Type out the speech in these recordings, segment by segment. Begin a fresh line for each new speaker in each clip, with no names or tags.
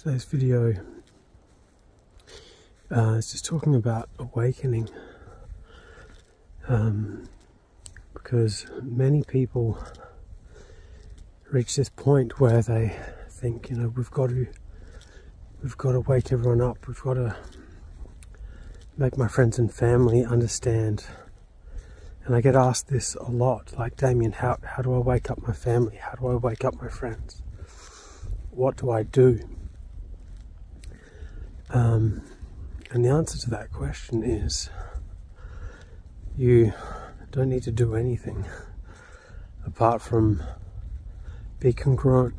Today's video is just talking about awakening, because many people reach this point where they think, we've got to wake everyone up, we've got to make my friends and family understand. And I get asked this a lot, like, Damien, how do I wake up my family? How do I wake up my friends? What do I do? And the answer to that question is, you don't need to do anything apart from be congruent.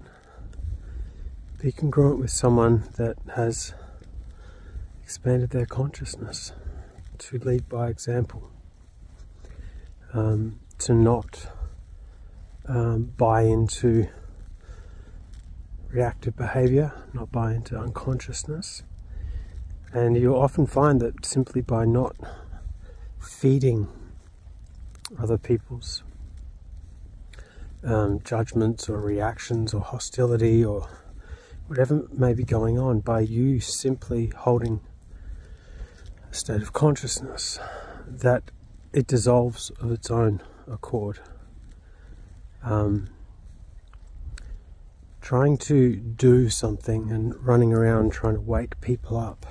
Be congruent with someone that has expanded their consciousness, to lead by example, to not buy into reactive behavior, not buy into unconsciousness. And you'll often find that simply by not feeding other people's judgments or reactions or hostility or whatever may be going on, by you simply holding a state of consciousness, that it dissolves of its own accord. Trying to do something and running around trying to wake people up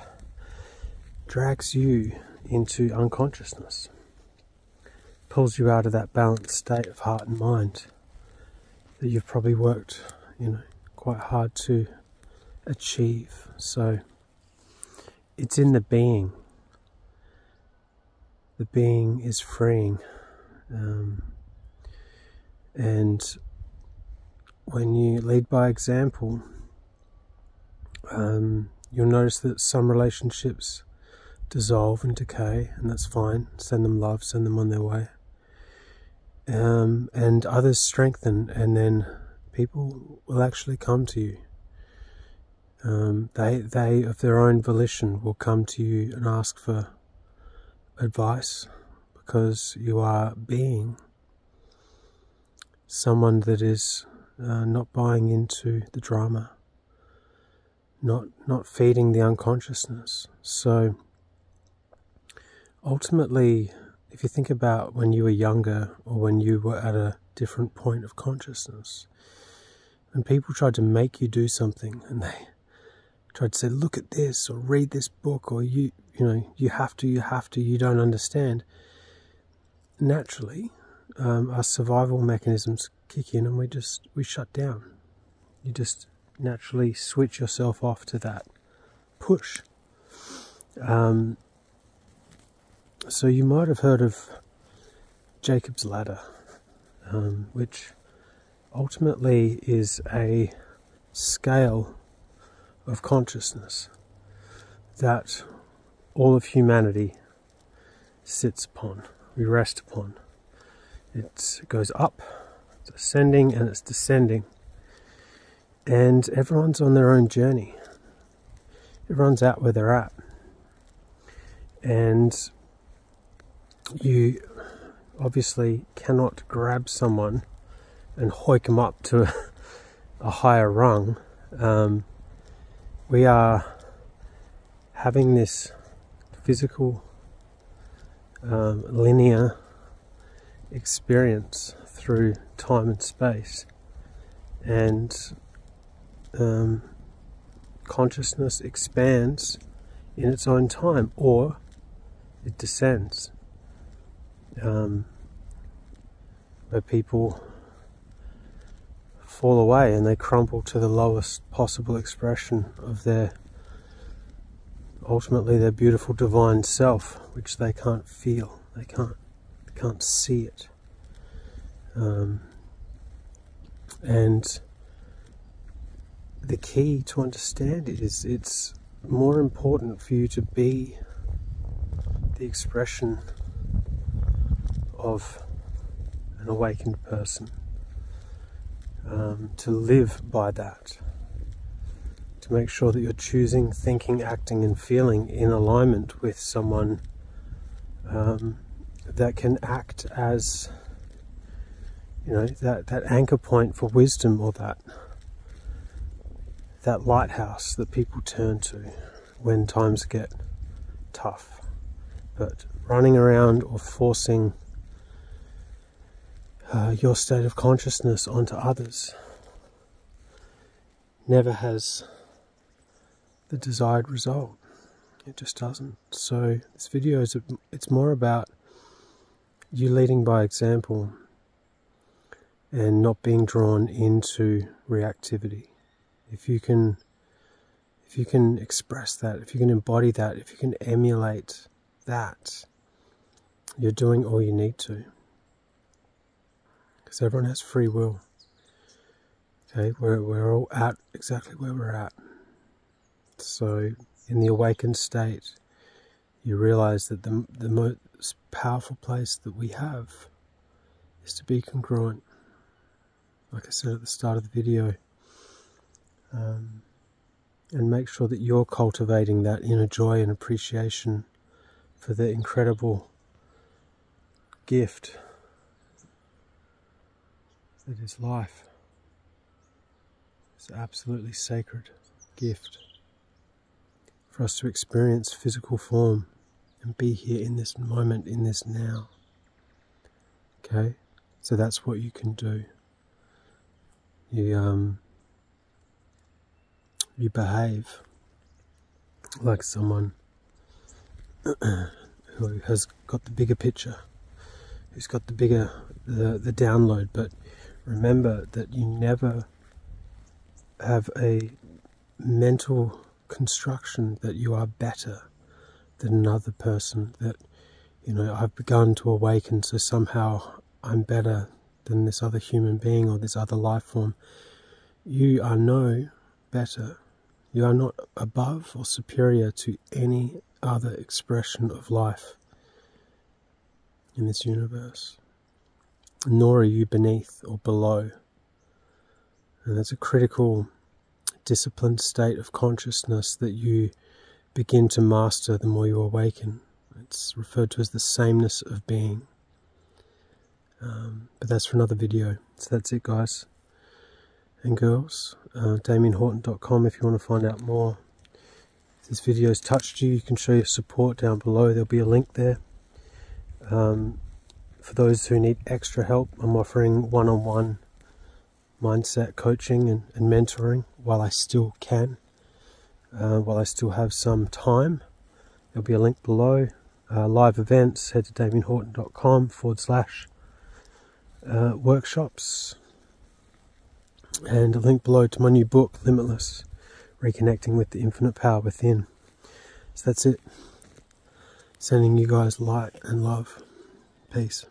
drags you into unconsciousness, pulls you out of that balanced state of heart and mind that you've probably worked, quite hard to achieve. So it's in the being. The being is freeing, and when you lead by example, you'll notice that some relationships dissolve and decay, and that's fine. Send them love, send them on their way. And others strengthen, and then people will actually come to you. They of their own volition will come to you and ask for advice, because you are being someone that is not buying into the drama, not feeding the unconsciousness. So ultimately, if you think about when you were younger or when you were at a different point of consciousness, when people tried to make you do something and they tried to say, look at this, or read this book, or you have to, you don't understand, naturally our survival mechanisms kick in and we shut down. You just naturally switch yourself off to that push. So you might have heard of Jacob's Ladder, which ultimately is a scale of consciousness that all of humanity sits upon, we rest upon. It goes up, it's ascending and it's descending, and everyone's on their own journey. Everyone's out where they're at, and you obviously cannot grab someone and hoik them up to a higher rung. We are having this physical, linear experience through time and space, and consciousness expands in its own time, or it descends, where people fall away and they crumble to the lowest possible expression of ultimately their beautiful divine self, which they can't feel, they can't see it. And the key to understand it is, it's more important for you to be the expression of an awakened person, to live by that, to make sure that you're choosing, thinking, acting and feeling in alignment with someone that can act as that anchor point for wisdom, or that that lighthouse that people turn to when times get tough. But running around or forcing your state of consciousness onto others never has the desired result. It just doesn't. So this video it's more about you leading by example and not being drawn into reactivity. If you can express that, if you can embody that, if you can emulate that, you're doing all you need to. Because everyone has free will. Okay, we're all at exactly where we're at. So in the awakened state, you realize that the most powerful place that we have is to be congruent. Like I said at the start of the video, and make sure that you're cultivating that inner joy and appreciation for the incredible gift that is life. It's an absolutely sacred gift for us to experience physical form and be here in this moment, in this now. Okay, so that's what you can do. You behave like someone who has got the bigger picture, who's got the download. But remember that you never have a mental construction that you are better than another person, that, you know, I've begun to awaken, so somehow I'm better than this other human being or this other life form. You are no better. You are not above or superior to any other expression of life in this universe, nor are you beneath or below. And that's a critical disciplined state of consciousness that you begin to master the more you awaken. It's referred to as the sameness of being. But that's for another video. So that's it, guys and girls. DamienHorton.com if you want to find out more. If this video has touched you, you can show your support down below. There'll be a link there. For those who need extra help, I'm offering one-on-one mindset coaching and mentoring while I still can, while I still have some time. There'll be a link below. Live events, head to DamienHorton.com/workshops, and a link below to my new book, Limitless, Reconnecting with the Infinite Power Within. So that's it. Sending you guys light and love. Peace.